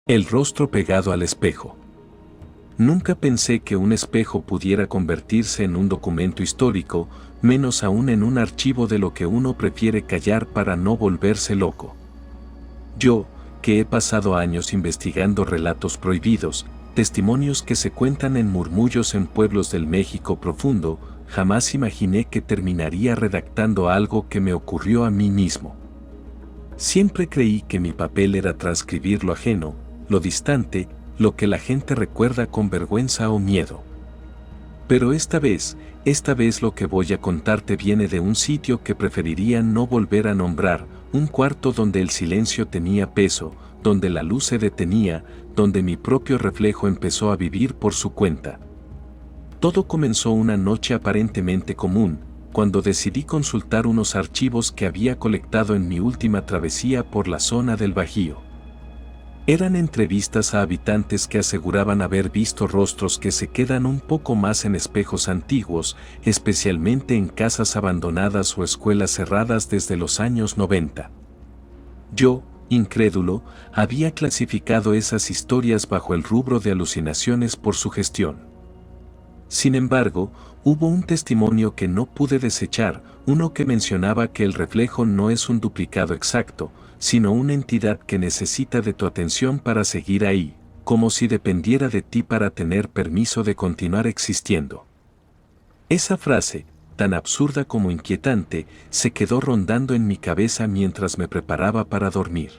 El rostro pegado al espejo. Nunca pensé que un espejo pudiera convertirse en un documento histórico, menos aún en un archivo de lo que uno prefiere callar para no volverse loco. Yo, que he pasado años investigando relatos prohibidos, testimonios que se cuentan en murmullos en pueblos del México profundo, jamás imaginé que terminaría redactando algo que me ocurrió a mí mismo. Siempre creí que mi papel era transcribir lo ajeno, lo distante, lo que la gente recuerda con vergüenza o miedo. Pero esta vez lo que voy a contarte viene de un sitio que preferiría no volver a nombrar, un cuarto donde el silencio tenía peso, donde la luz se detenía, donde mi propio reflejo empezó a vivir por su cuenta. Todo comenzó una noche aparentemente común, cuando decidí consultar unos archivos que había colectado en mi última travesía por la zona del Bajío. Eran entrevistas a habitantes que aseguraban haber visto rostros que se quedan un poco más en espejos antiguos, especialmente en casas abandonadas o escuelas cerradas desde los años 90. Yo, incrédulo, había clasificado esas historias bajo el rubro de alucinaciones por su gestión. Sin embargo, hubo un testimonio que no pude desechar, uno que mencionaba que el reflejo no es un duplicado exacto, sino una entidad que necesita de tu atención para seguir ahí, como si dependiera de ti para tener permiso de continuar existiendo. Esa frase, tan absurda como inquietante, se quedó rondando en mi cabeza mientras me preparaba para dormir.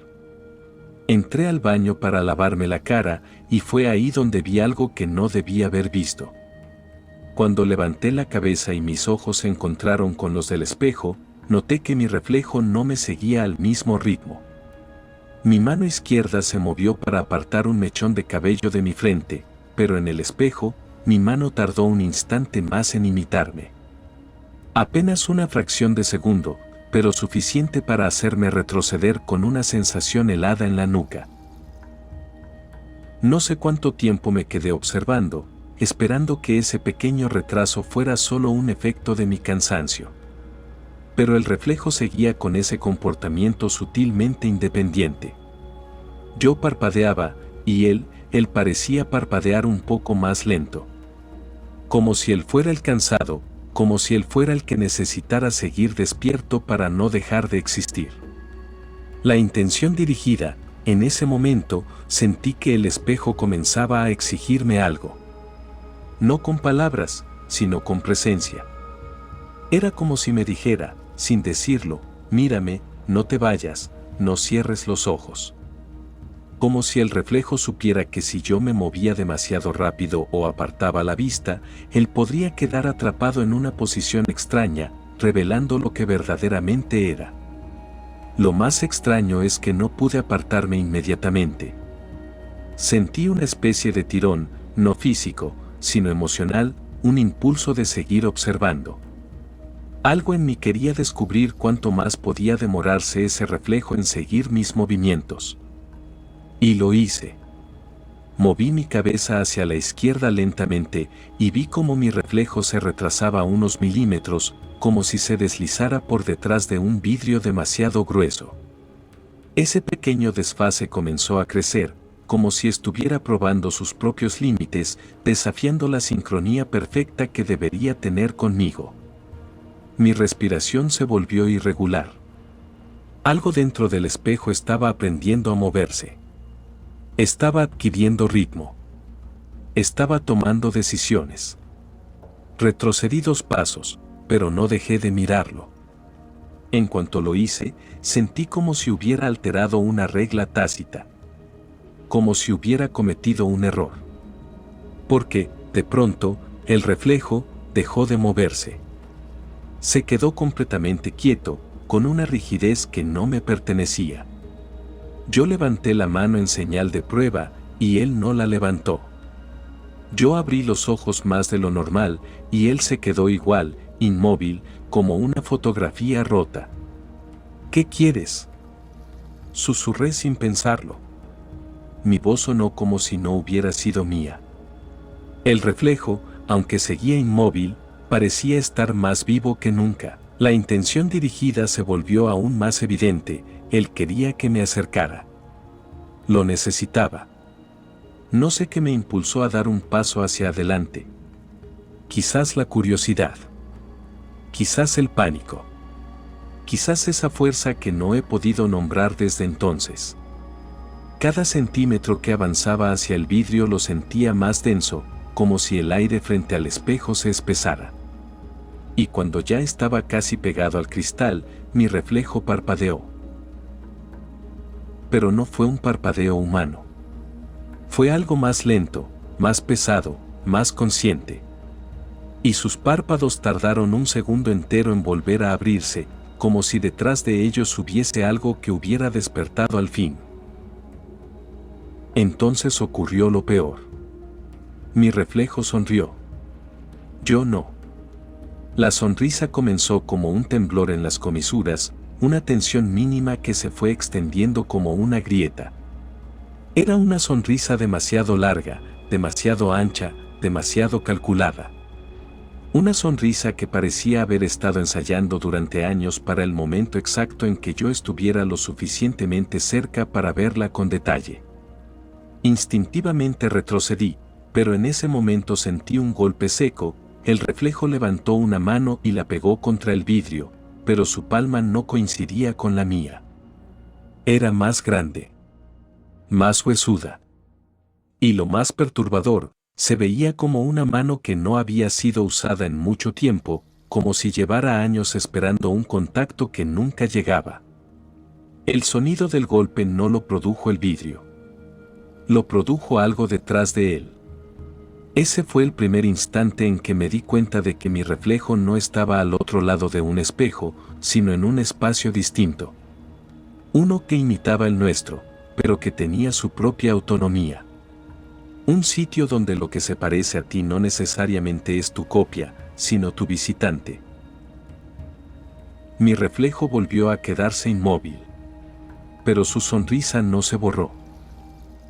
Entré al baño para lavarme la cara y fue ahí donde vi algo que no debía haber visto. Cuando levanté la cabeza y mis ojos se encontraron con los del espejo, noté que mi reflejo no me seguía al mismo ritmo. Mi mano izquierda se movió para apartar un mechón de cabello de mi frente, pero en el espejo, mi mano tardó un instante más en imitarme. Apenas una fracción de segundo, pero suficiente para hacerme retroceder con una sensación helada en la nuca. No sé cuánto tiempo me quedé observando, esperando que ese pequeño retraso fuera solo un efecto de mi cansancio. Pero el reflejo seguía con ese comportamiento sutilmente independiente. Yo parpadeaba, y él parecía parpadear un poco más lento. Como si él fuera el cansado, como si él fuera el que necesitara seguir despierto para no dejar de existir. La intención dirigida, en ese momento, sentí que el espejo comenzaba a exigirme algo. No con palabras, sino con presencia. Era como si me dijera, sin decirlo, mírame, no te vayas, no cierres los ojos. Como si el reflejo supiera que si yo me movía demasiado rápido o apartaba la vista, él podría quedar atrapado en una posición extraña, revelando lo que verdaderamente era. Lo más extraño es que no pude apartarme inmediatamente. Sentí una especie de tirón, no físico, sino emocional, un impulso de seguir observando. Algo en mí quería descubrir cuánto más podía demorarse ese reflejo en seguir mis movimientos. Y lo hice. Moví mi cabeza hacia la izquierda lentamente y vi cómo mi reflejo se retrasaba unos milímetros, como si se deslizara por detrás de un vidrio demasiado grueso. Ese pequeño desfase comenzó a crecer, como si estuviera probando sus propios límites, desafiando la sincronía perfecta que debería tener conmigo. Mi respiración se volvió irregular. Algo dentro del espejo estaba aprendiendo a moverse. Estaba adquiriendo ritmo. Estaba tomando decisiones. Retrocedí 2 pasos, pero no dejé de mirarlo. En cuanto lo hice, sentí como si hubiera alterado una regla tácita. Como si hubiera cometido un error. Porque, de pronto, el reflejo dejó de moverse. Se quedó completamente quieto, con una rigidez que no me pertenecía. Yo levanté la mano en señal de prueba, y él no la levantó. Yo abrí los ojos más de lo normal, y él se quedó igual, inmóvil, como una fotografía rota. ¿Qué quieres?, susurré sin pensarlo. Mi voz sonó como si no hubiera sido mía. El reflejo, aunque seguía inmóvil, parecía estar más vivo que nunca. La intención dirigida se volvió aún más evidente, él quería que me acercara. Lo necesitaba. No sé qué me impulsó a dar un paso hacia adelante. Quizás la curiosidad. Quizás el pánico. Quizás esa fuerza que no he podido nombrar desde entonces. Cada centímetro que avanzaba hacia el vidrio lo sentía más denso, como si el aire frente al espejo se espesara. Y cuando ya estaba casi pegado al cristal, mi reflejo parpadeó. Pero no fue un parpadeo humano. Fue algo más lento, más pesado, más consciente. Y sus párpados tardaron un segundo entero en volver a abrirse, como si detrás de ellos hubiese algo que hubiera despertado al fin. Entonces ocurrió lo peor. Mi reflejo sonrió. Yo no. La sonrisa comenzó como un temblor en las comisuras, una tensión mínima que se fue extendiendo como una grieta. Era una sonrisa demasiado larga, demasiado ancha, demasiado calculada. Una sonrisa que parecía haber estado ensayando durante años para el momento exacto en que yo estuviera lo suficientemente cerca para verla con detalle. Instintivamente retrocedí, pero en ese momento sentí un golpe seco. El reflejo levantó una mano y la pegó contra el vidrio, pero su palma no coincidía con la mía. Era más grande, más huesuda. Y lo más perturbador, se veía como una mano que no había sido usada en mucho tiempo, como si llevara años esperando un contacto que nunca llegaba. El sonido del golpe no lo produjo el vidrio. Lo produjo algo detrás de él. Ese fue el primer instante en que me di cuenta de que mi reflejo no estaba al otro lado de un espejo, sino en un espacio distinto. Uno que imitaba el nuestro, pero que tenía su propia autonomía. Un sitio donde lo que se parece a ti no necesariamente es tu copia, sino tu visitante. Mi reflejo volvió a quedarse inmóvil. Pero su sonrisa no se borró.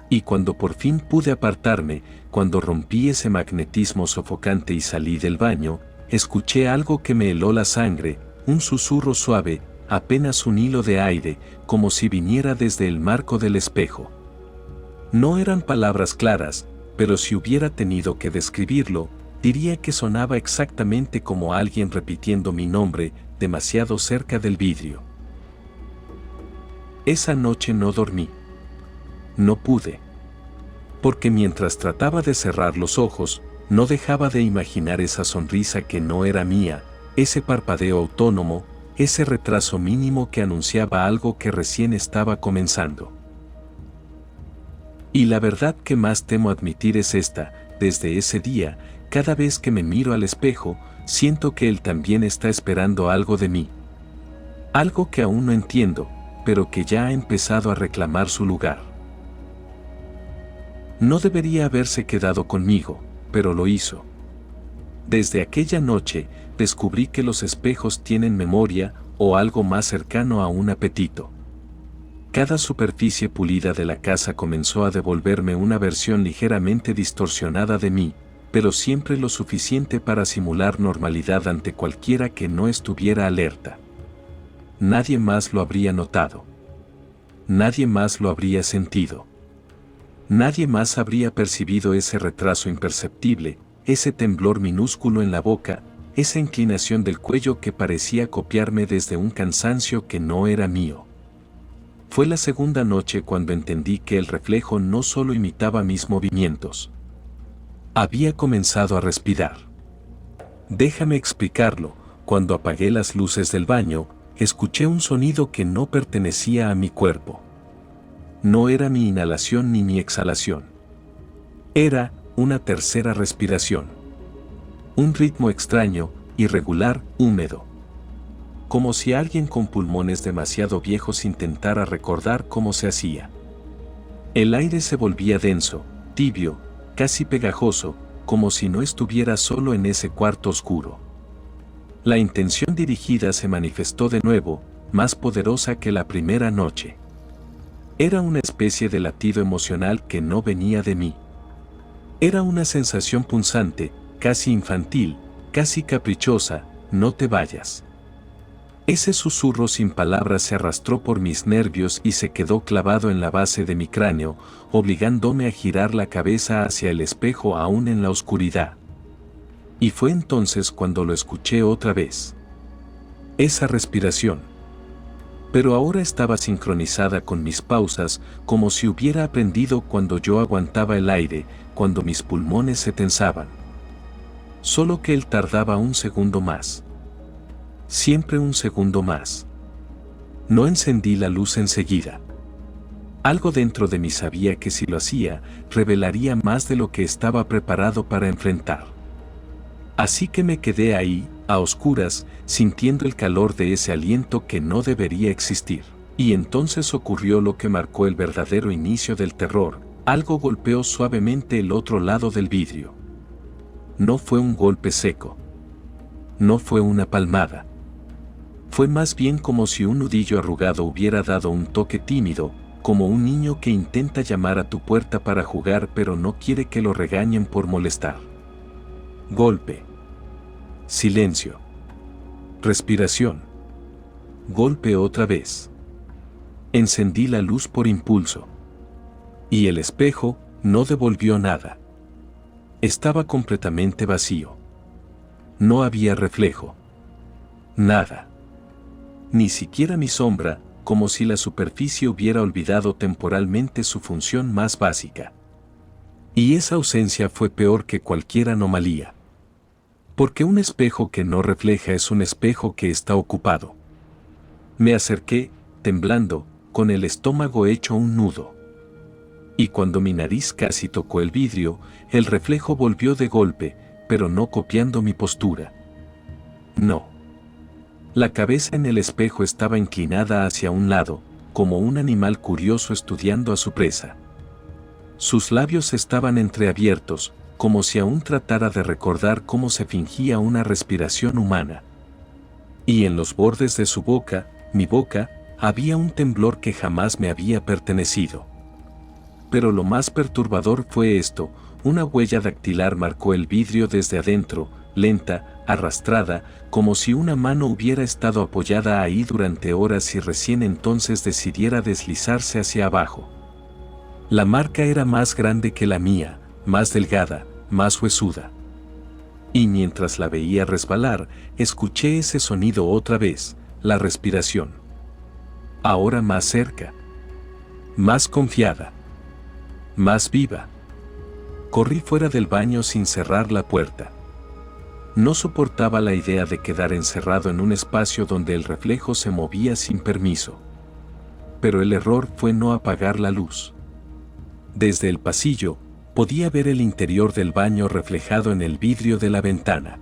Y cuando por fin pude apartarme, cuando rompí ese magnetismo sofocante y salí del baño, escuché algo que me heló la sangre, un susurro suave, apenas un hilo de aire, como si viniera desde el marco del espejo. No eran palabras claras, pero si hubiera tenido que describirlo, diría que sonaba exactamente como alguien repitiendo mi nombre, demasiado cerca del vidrio. Esa noche no dormí. No pude. Porque mientras trataba de cerrar los ojos, no dejaba de imaginar esa sonrisa que no era mía, ese parpadeo autónomo, ese retraso mínimo que anunciaba algo que recién estaba comenzando. Y la verdad que más temo admitir es esta: desde ese día, cada vez que me miro al espejo, siento que él también está esperando algo de mí. Algo que aún no entiendo, pero que ya ha empezado a reclamar su lugar. No debería haberse quedado conmigo, pero lo hizo. Desde aquella noche, descubrí que los espejos tienen memoria, o algo más cercano a un apetito. Cada superficie pulida de la casa comenzó a devolverme una versión ligeramente distorsionada de mí, pero siempre lo suficiente para simular normalidad ante cualquiera que no estuviera alerta. Nadie más lo habría notado. Nadie más lo habría sentido. Nadie más habría percibido ese retraso imperceptible, ese temblor minúsculo en la boca, esa inclinación del cuello que parecía copiarme desde un cansancio que no era mío. Fue la segunda noche cuando entendí que el reflejo no solo imitaba mis movimientos. Había comenzado a respirar. Déjame explicarlo. Cuando apagué las luces del baño, escuché un sonido que no pertenecía a mi cuerpo. No era mi inhalación ni mi exhalación. Era una tercera respiración. Un ritmo extraño, irregular, húmedo. Como si alguien con pulmones demasiado viejos intentara recordar cómo se hacía. El aire se volvía denso, tibio, casi pegajoso, como si no estuviera solo en ese cuarto oscuro. La intención dirigida se manifestó de nuevo, más poderosa que la primera noche. Era una especie de latido emocional que no venía de mí. Era una sensación punzante, casi infantil, casi caprichosa: no te vayas. Ese susurro sin palabras se arrastró por mis nervios y se quedó clavado en la base de mi cráneo, obligándome a girar la cabeza hacia el espejo aún en la oscuridad. Y fue entonces cuando lo escuché otra vez. Esa respiración. Pero ahora estaba sincronizada con mis pausas, como si hubiera aprendido cuando yo aguantaba el aire, cuando mis pulmones se tensaban. Solo que él tardaba un segundo más. Siempre un segundo más. No encendí la luz enseguida. Algo dentro de mí sabía que si lo hacía, revelaría más de lo que estaba preparado para enfrentar. Así que me quedé ahí, a oscuras, sintiendo el calor de ese aliento que no debería existir. Y entonces ocurrió lo que marcó el verdadero inicio del terror. Algo golpeó suavemente el otro lado del vidrio. No fue un golpe seco. No fue una palmada. Fue más bien como si un nudillo arrugado hubiera dado un toque tímido, como un niño que intenta llamar a tu puerta para jugar pero no quiere que lo regañen por molestar. Golpe. Silencio. Respiración. Golpe otra vez. Encendí la luz por impulso. Y el espejo no devolvió nada. Estaba completamente vacío. No había reflejo. Nada. Ni siquiera mi sombra, como si la superficie hubiera olvidado temporalmente su función más básica. Y esa ausencia fue peor que cualquier anomalía. Porque un espejo que no refleja es un espejo que está ocupado. Me acerqué, temblando, con el estómago hecho un nudo. Y cuando mi nariz casi tocó el vidrio, el reflejo volvió de golpe, pero no copiando mi postura. No. La cabeza en el espejo estaba inclinada hacia un lado, como un animal curioso estudiando a su presa. Sus labios estaban entreabiertos, como si aún tratara de recordar cómo se fingía una respiración humana. Y en los bordes de su boca, mi boca, había un temblor que jamás me había pertenecido. Pero lo más perturbador fue esto: una huella dactilar marcó el vidrio desde adentro, lenta, arrastrada, como si una mano hubiera estado apoyada ahí durante horas y recién entonces decidiera deslizarse hacia abajo. La marca era más grande que la mía, más delgada, más huesuda. Y mientras la veía resbalar, escuché ese sonido otra vez, la respiración. Ahora más cerca. Más confiada. Más viva. Corrí fuera del baño sin cerrar la puerta. No soportaba la idea de quedar encerrado en un espacio donde el reflejo se movía sin permiso. Pero el error fue no apagar la luz. Desde el pasillo, podía ver el interior del baño reflejado en el vidrio de la ventana.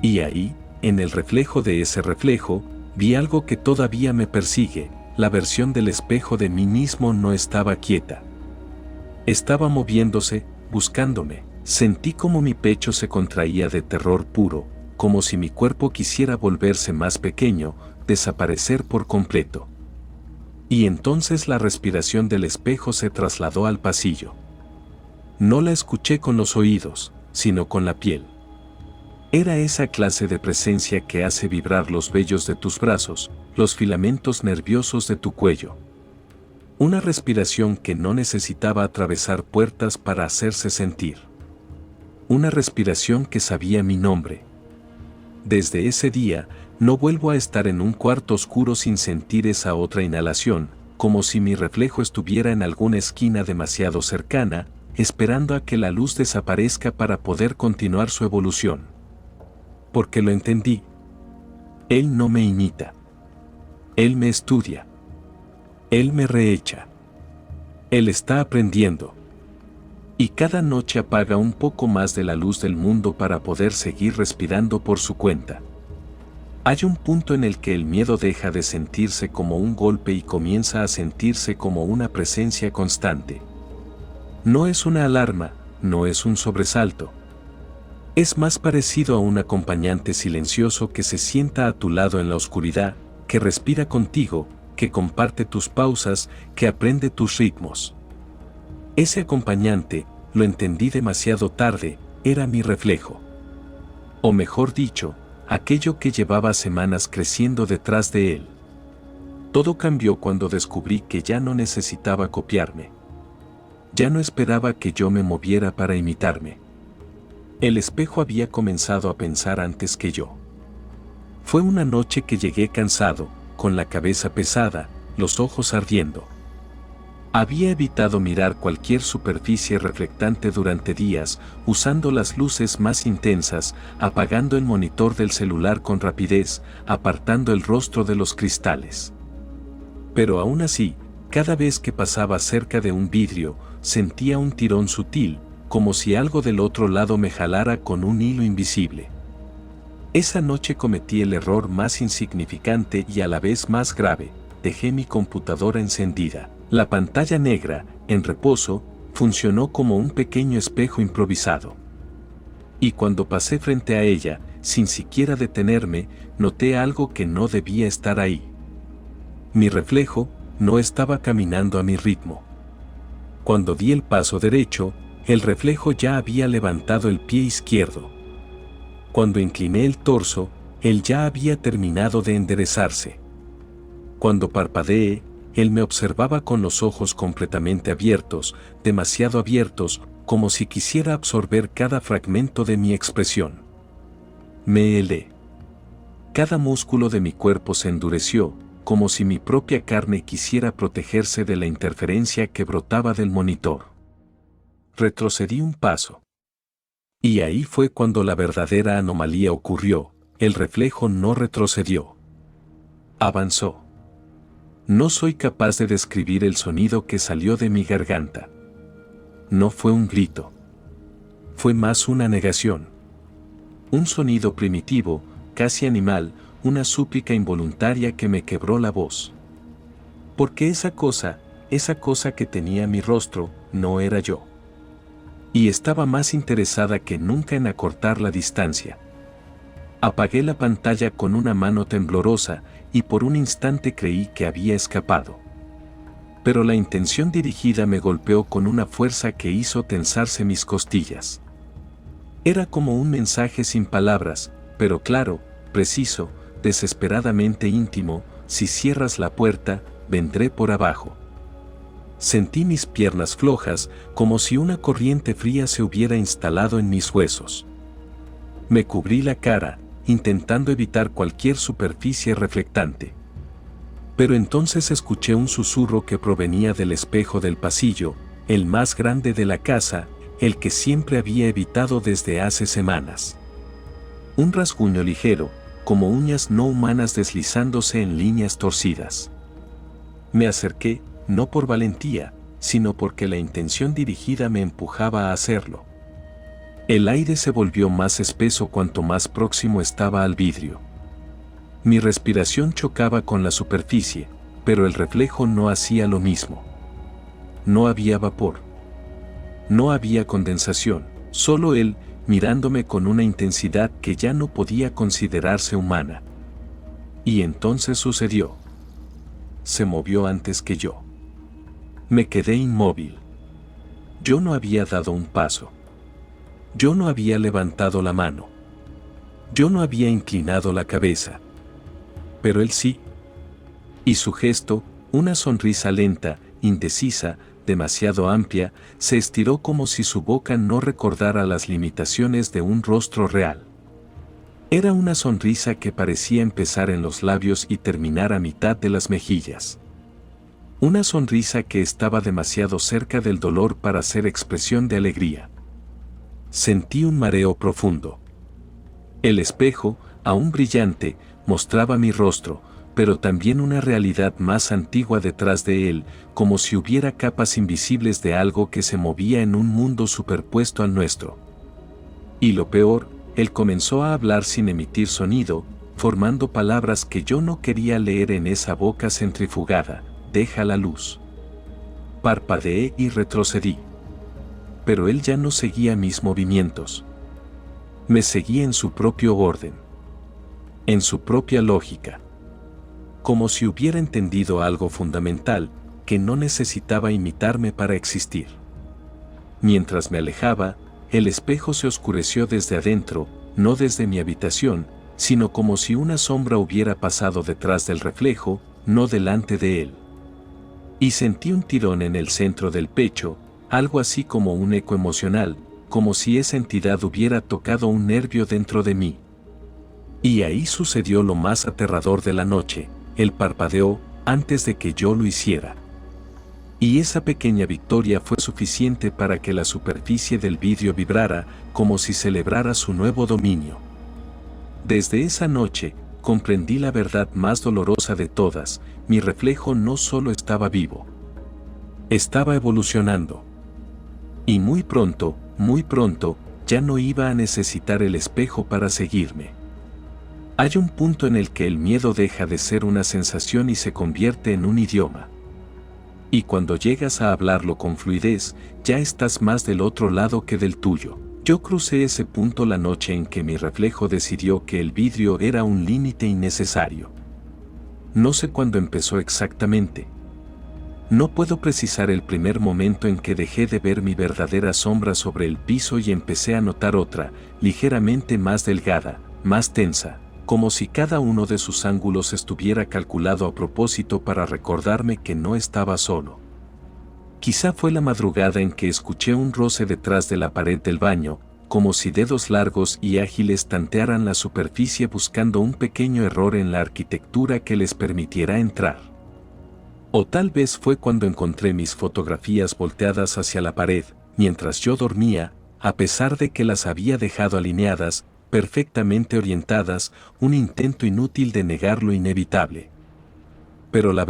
Y ahí, en el reflejo de ese reflejo, vi algo que todavía me persigue: la versión del espejo de mí mismo no estaba quieta. Estaba moviéndose, buscándome. Sentí como mi pecho se contraía de terror puro, como si mi cuerpo quisiera volverse más pequeño, desaparecer por completo. Y entonces la respiración del espejo se trasladó al pasillo. No la escuché con los oídos, sino con la piel. Era esa clase de presencia que hace vibrar los vellos de tus brazos, los filamentos nerviosos de tu cuello. Una respiración que no necesitaba atravesar puertas para hacerse sentir. Una respiración que sabía mi nombre. Desde ese día, no vuelvo a estar en un cuarto oscuro sin sentir esa otra inhalación, como si mi reflejo estuviera en alguna esquina demasiado cercana, esperando a que la luz desaparezca para poder continuar su evolución. Porque lo entendí. Él no me imita. Él me estudia. Él me reecha. Él está aprendiendo. Y cada noche apaga un poco más de la luz del mundo para poder seguir respirando por su cuenta. Hay un punto en el que el miedo deja de sentirse como un golpe y comienza a sentirse como una presencia constante. No es una alarma, no es un sobresalto. Es más parecido a un acompañante silencioso que se sienta a tu lado en la oscuridad, que respira contigo, que comparte tus pausas, que aprende tus ritmos. Ese acompañante, lo entendí demasiado tarde, era mi reflejo. O mejor dicho, aquello que llevaba semanas creciendo detrás de él. Todo cambió cuando descubrí que ya no necesitaba copiarme. Ya no esperaba que yo me moviera para imitarme. El espejo había comenzado a pensar antes que yo. Fue una noche que llegué cansado, con la cabeza pesada, los ojos ardiendo. Había evitado mirar cualquier superficie reflectante durante días, usando las luces más intensas, apagando el monitor del celular con rapidez, apartando el rostro de los cristales. Pero aún así, cada vez que pasaba cerca de un vidrio, sentía un tirón sutil, como si algo del otro lado me jalara con un hilo invisible. Esa noche cometí el error más insignificante y a la vez más grave: dejé mi computadora encendida. La pantalla negra, en reposo, funcionó como un pequeño espejo improvisado. Y cuando pasé frente a ella, sin siquiera detenerme, noté algo que no debía estar ahí. Mi reflejo no estaba caminando a mi ritmo. Cuando di el paso derecho, el reflejo ya había levantado el pie izquierdo. Cuando incliné el torso, él ya había terminado de enderezarse. Cuando parpadeé, él me observaba con los ojos completamente abiertos, demasiado abiertos, como si quisiera absorber cada fragmento de mi expresión. Me helé. Cada músculo de mi cuerpo se endureció, como si mi propia carne quisiera protegerse de la interferencia que brotaba del monitor. Retrocedí un paso. Y ahí fue cuando la verdadera anomalía ocurrió: el reflejo no retrocedió. Avanzó. No soy capaz de describir el sonido que salió de mi garganta. No fue un grito. Fue más una negación. Un sonido primitivo, casi animal, una súplica involuntaria que me quebró la voz. Porque esa cosa que tenía mi rostro, no era yo. Y estaba más interesada que nunca en acortar la distancia. Apagué la pantalla con una mano temblorosa, y por un instante creí que había escapado. Pero la intención dirigida me golpeó con una fuerza que hizo tensarse mis costillas. Era como un mensaje sin palabras, pero claro, preciso, desesperadamente íntimo: si cierras la puerta, vendré por abajo. Sentí mis piernas flojas, como si una corriente fría se hubiera instalado en mis huesos. Me cubrí la cara, intentando evitar cualquier superficie reflectante. Pero entonces escuché un susurro que provenía del espejo del pasillo, el más grande de la casa, el que siempre había evitado desde hace semanas. Un rasguño ligero, como uñas no humanas deslizándose en líneas torcidas. Me acerqué, no por valentía, sino porque la intención dirigida me empujaba a hacerlo. El aire se volvió más espeso cuanto más próximo estaba al vidrio. Mi respiración chocaba con la superficie, pero el reflejo no hacía lo mismo. No había vapor. No había condensación, solo él, mirándome con una intensidad que ya no podía considerarse humana. Y entonces sucedió. Se movió antes que yo. Me quedé inmóvil. Yo no había dado un paso. Yo no había levantado la mano. Yo no había inclinado la cabeza. Pero él sí. Y su gesto, una sonrisa lenta, indecisa, demasiado amplia, se estiró como si su boca no recordara las limitaciones de un rostro real. Era una sonrisa que parecía empezar en los labios y terminar a mitad de las mejillas. Una sonrisa que estaba demasiado cerca del dolor para ser expresión de alegría. Sentí un mareo profundo. El espejo, aún brillante, mostraba mi rostro, pero también una realidad más antigua detrás de él, como si hubiera capas invisibles de algo que se movía en un mundo superpuesto al nuestro. Y lo peor, él comenzó a hablar sin emitir sonido, formando palabras que yo no quería leer en esa boca centrifugada: deja la luz. Parpadeé y retrocedí. Pero él ya no seguía mis movimientos. Me seguía en su propio orden. En su propia lógica. Como si hubiera entendido algo fundamental, que no necesitaba imitarme para existir. Mientras me alejaba, el espejo se oscureció desde adentro, no desde mi habitación, sino como si una sombra hubiera pasado detrás del reflejo, no delante de él. Y sentí un tirón en el centro del pecho, algo así como un eco emocional, como si esa entidad hubiera tocado un nervio dentro de mí. Y ahí sucedió lo más aterrador de la noche, él parpadeó antes de que yo lo hiciera. Y esa pequeña victoria fue suficiente para que la superficie del vidrio vibrara, como si celebrara su nuevo dominio. Desde esa noche, comprendí la verdad más dolorosa de todas: mi reflejo no solo estaba vivo, estaba evolucionando. Y muy pronto, ya no iba a necesitar el espejo para seguirme. Hay un punto en el que el miedo deja de ser una sensación y se convierte en un idioma. Y cuando llegas a hablarlo con fluidez, ya estás más del otro lado que del tuyo. Yo crucé ese punto la noche en que mi reflejo decidió que el vidrio era un límite innecesario. No sé cuándo empezó exactamente. No puedo precisar el primer momento en que dejé de ver mi verdadera sombra sobre el piso y empecé a notar otra, ligeramente más delgada, más tensa, como si cada uno de sus ángulos estuviera calculado a propósito para recordarme que no estaba solo. Quizá fue la madrugada en que escuché un roce detrás de la pared del baño, como si dedos largos y ágiles tantearan la superficie buscando un pequeño error en la arquitectura que les permitiera entrar. O tal vez fue cuando encontré mis fotografías volteadas hacia la pared, mientras yo dormía, a pesar de que las había dejado alineadas, perfectamente orientadas, un intento inútil de negar lo inevitable. Pero la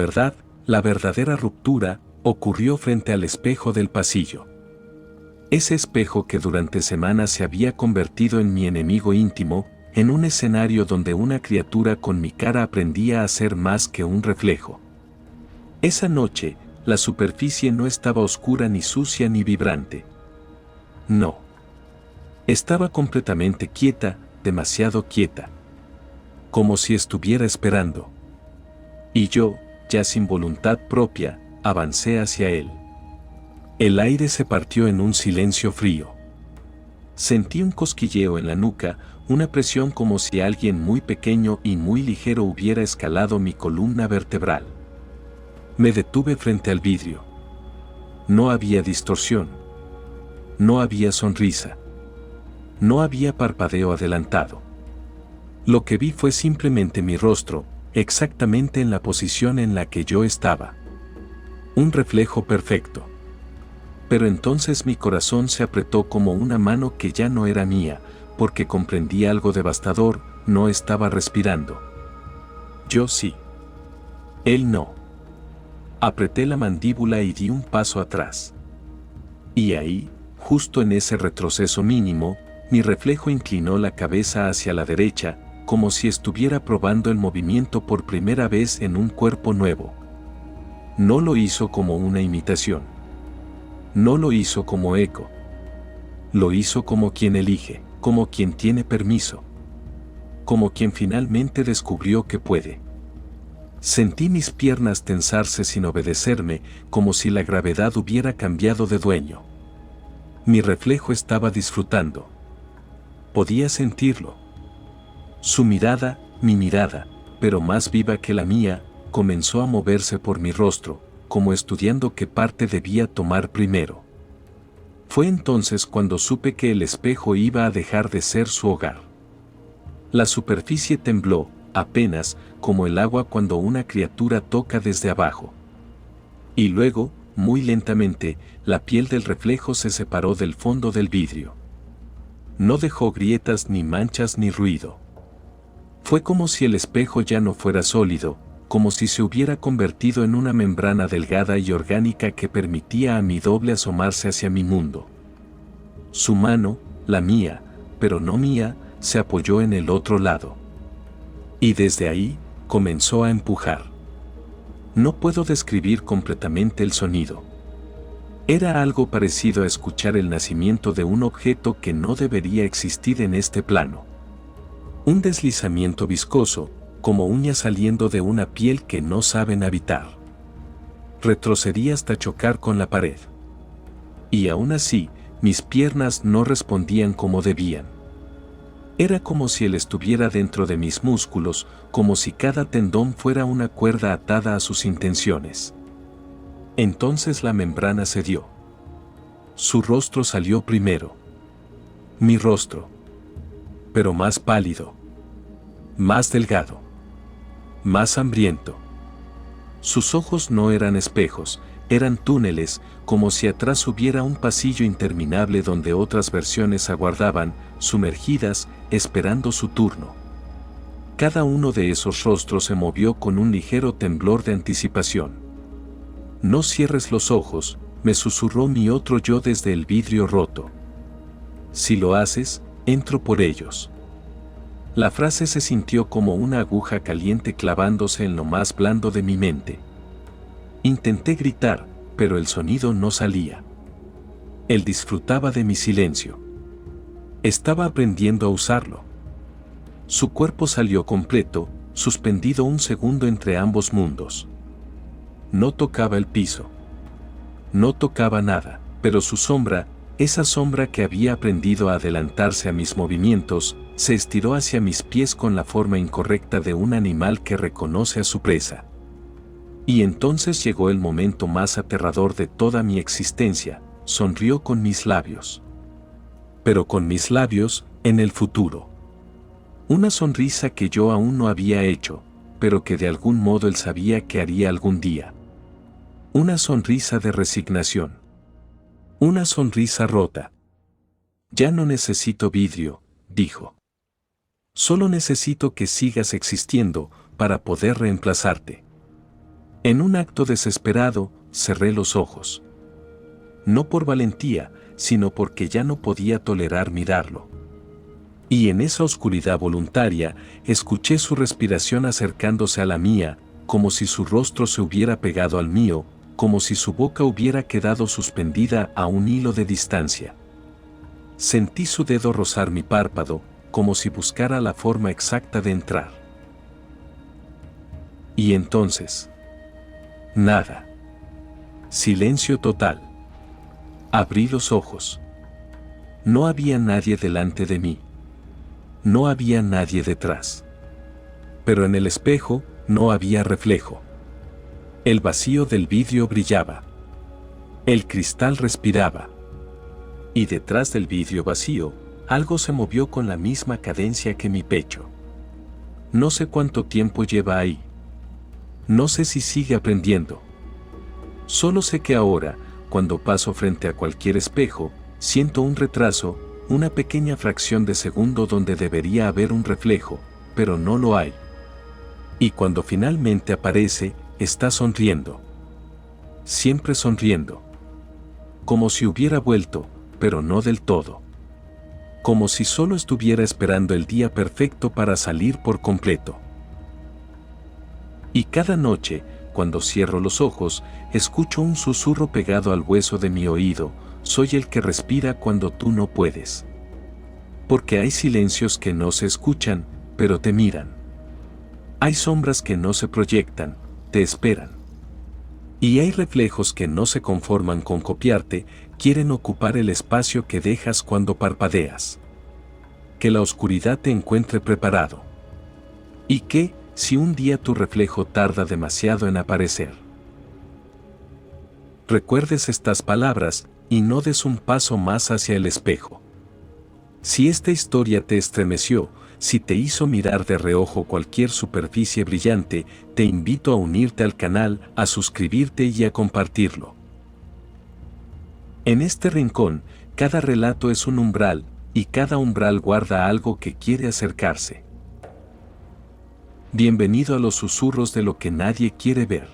verdadera ruptura, ocurrió frente al espejo del pasillo. Ese espejo que durante semanas se había convertido en mi enemigo íntimo, en un escenario donde una criatura con mi cara aprendía a ser más que un reflejo. Esa noche, la superficie no estaba oscura ni sucia ni vibrante. No. Estaba completamente quieta, demasiado quieta. Como si estuviera esperando. Y yo, ya sin voluntad propia, avancé hacia él. El aire se partió en un silencio frío. Sentí un cosquilleo en la nuca, una presión como si alguien muy pequeño y muy ligero hubiera escalado mi columna vertebral. Me detuve frente al vidrio. No había distorsión. No había sonrisa. No había parpadeo adelantado. Lo que vi fue simplemente mi rostro, exactamente en la posición en la que yo estaba. Un reflejo perfecto. Pero entonces mi corazón se apretó como una mano que ya no era mía, porque comprendí algo devastador: no estaba respirando. Yo sí. Él no. Apreté la mandíbula y di un paso atrás. Y ahí, justo en ese retroceso mínimo, mi reflejo inclinó la cabeza hacia la derecha, como si estuviera probando el movimiento por primera vez en un cuerpo nuevo. No lo hizo como una imitación. No lo hizo como eco. Lo hizo como quien elige, como quien tiene permiso. Como quien finalmente descubrió que puede. Sentí mis piernas tensarse sin obedecerme, como si la gravedad hubiera cambiado de dueño. Mi reflejo estaba disfrutando. Podía sentirlo. Su mirada, mi mirada, pero más viva que la mía, comenzó a moverse por mi rostro, como estudiando qué parte debía tomar primero. Fue entonces cuando supe que el espejo iba a dejar de ser su hogar. La superficie tembló, apenas, como el agua cuando una criatura toca desde abajo. Y luego, muy lentamente, la piel del reflejo se separó del fondo del vidrio. No dejó grietas ni manchas ni ruido. Fue como si el espejo ya no fuera sólido, como si se hubiera convertido en una membrana delgada y orgánica que permitía a mi doble asomarse hacia mi mundo. Su mano, la mía, pero no mía, se apoyó en el otro lado. Y desde ahí, comenzó a empujar. No puedo describir completamente el sonido. Era algo parecido a escuchar el nacimiento de un objeto que no debería existir en este plano. Un deslizamiento viscoso, como uñas saliendo de una piel que no saben habitar. Retrocedí hasta chocar con la pared. Y aún así, mis piernas no respondían como debían. Era como si él estuviera dentro de mis músculos, como si cada tendón fuera una cuerda atada a sus intenciones. Entonces la membrana cedió. Su rostro salió primero. Mi rostro. Pero más pálido. Más delgado. Más hambriento. Sus ojos no eran espejos, eran túneles, como si atrás hubiera un pasillo interminable donde otras versiones aguardaban, sumergidas, esperando su turno. Cada uno de esos rostros se movió con un ligero temblor de anticipación. No cierres los ojos, me susurró mi otro yo desde el vidrio roto. Si lo haces, entro por ellos. La frase se sintió como una aguja caliente clavándose en lo más blando de mi mente. Intenté gritar, pero el sonido no salía. Él disfrutaba de mi silencio. Estaba aprendiendo a usarlo. Su cuerpo salió completo, suspendido un segundo entre ambos mundos. No tocaba el piso. No tocaba nada, pero su sombra, esa sombra que había aprendido a adelantarse a mis movimientos, se estiró hacia mis pies con la forma incorrecta de un animal que reconoce a su presa. Y entonces llegó el momento más aterrador de toda mi existencia, sonrió con mis labios. Pero con mis labios, en el futuro. Una sonrisa que yo aún no había hecho, pero que de algún modo él sabía que haría algún día. Una sonrisa de resignación. Una sonrisa rota. Ya no necesito vidrio, dijo. Solo necesito que sigas existiendo para poder reemplazarte. En un acto desesperado, cerré los ojos. No por valentía, sino porque ya no podía tolerar mirarlo. Y en esa oscuridad voluntaria, escuché su respiración acercándose a la mía, como si su rostro se hubiera pegado al mío, como si su boca hubiera quedado suspendida a un hilo de distancia. Sentí su dedo rozar mi párpado, como si buscara la forma exacta de entrar. Y entonces... nada. Silencio total. Abrí los ojos. No había nadie delante de mí. No había nadie detrás. Pero en el espejo no había reflejo. El vacío del vidrio brillaba. El cristal respiraba. Y detrás del vidrio vacío, algo se movió con la misma cadencia que mi pecho. No sé cuánto tiempo lleva ahí. No sé si sigue aprendiendo. Solo sé que ahora, cuando paso frente a cualquier espejo, siento un retraso, una pequeña fracción de segundo donde debería haber un reflejo, pero no lo hay. Y cuando finalmente aparece, está sonriendo. Siempre sonriendo. Como si hubiera vuelto, pero no del todo. Como si solo estuviera esperando el día perfecto para salir por completo. Y cada noche, cuando cierro los ojos, escucho un susurro pegado al hueso de mi oído: soy el que respira cuando tú no puedes. Porque hay silencios que no se escuchan, pero te miran. Hay sombras que no se proyectan, te esperan. Y hay reflejos que no se conforman con copiarte, quieren ocupar el espacio que dejas cuando parpadeas. Que la oscuridad te encuentre preparado. Y que, si un día tu reflejo tarda demasiado en aparecer, recuerdes estas palabras y no des un paso más hacia el espejo. Si esta historia te estremeció, si te hizo mirar de reojo cualquier superficie brillante, te invito a unirte al canal, a suscribirte y a compartirlo. En este rincón, cada relato es un umbral, y cada umbral guarda algo que quiere acercarse. Bienvenido a los susurros de lo que nadie quiere ver.